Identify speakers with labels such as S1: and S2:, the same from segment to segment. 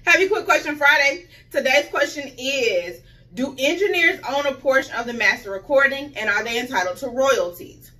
S1: Happy Quick Question Friday. Today's question is, do engineers own a portion of the master recording, and are they entitled to royalties?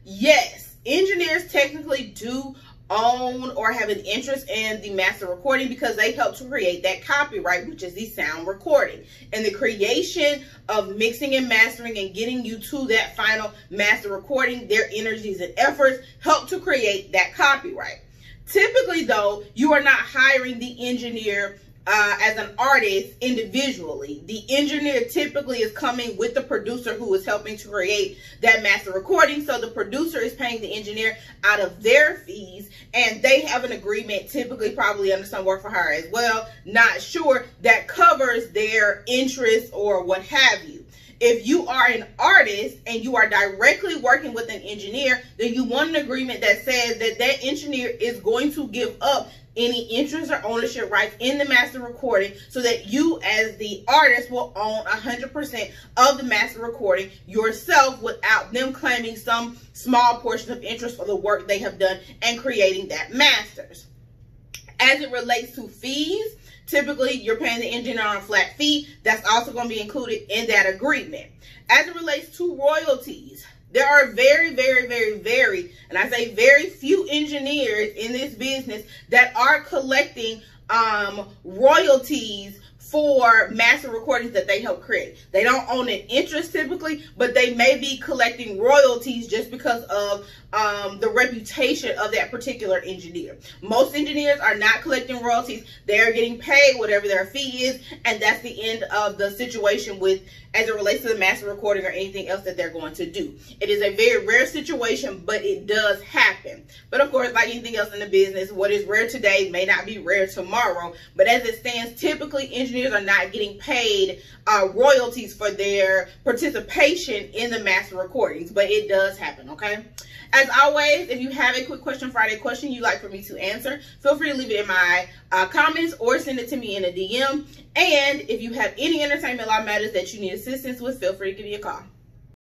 S1: Yes, engineers technically do own or have an interest in the master recording because they help to create that copyright, which is the sound recording. And the creation of mixing and mastering and getting you to that final master recording, their energies and efforts help to create that copyright. Typically, though, you are not hiring the engineer as an artist individually. The engineer typically is coming with the producer who is helping to create that master recording. So the producer is paying the engineer out of their fees, and they have an agreement, typically probably under some work for hire as well, not sure, that covers their interest or what have you. If you are an artist and you are directly working with an engineer, then you want an agreement that says that that engineer is going to give up any interest or ownership rights in the master recording so that you as the artist will own 100% of the master recording yourself without them claiming some small portion of interest for the work they have done and creating that masters. As it relates to fees, typically you're paying the engineer on a flat fee. That's also going to be included in that agreement. As it relates to royalties, there are very, and I say very few engineers in this business that are collecting royalties for master recordings that they help create. They don't own an interest typically, but they may be collecting royalties just because of the reputation of that particular engineer. Most engineers are not collecting royalties. They're getting paid whatever their fee is, and that's the end of the situation with as it relates to the master recording or anything else that they're going to do. It is a very rare situation, but it does happen. But of course, like anything else in the business, what is rare today may not be rare tomorrow. But as it stands, typically engineers are not getting paid royalties for their participation in the master recordings, but it does happen, okay? As always, if you have a Quick Question Friday question you'd like for me to answer, feel free to leave it in my comments or send it to me in a DM. And if you have any entertainment law matters that you need assistance with, feel free to give me a call.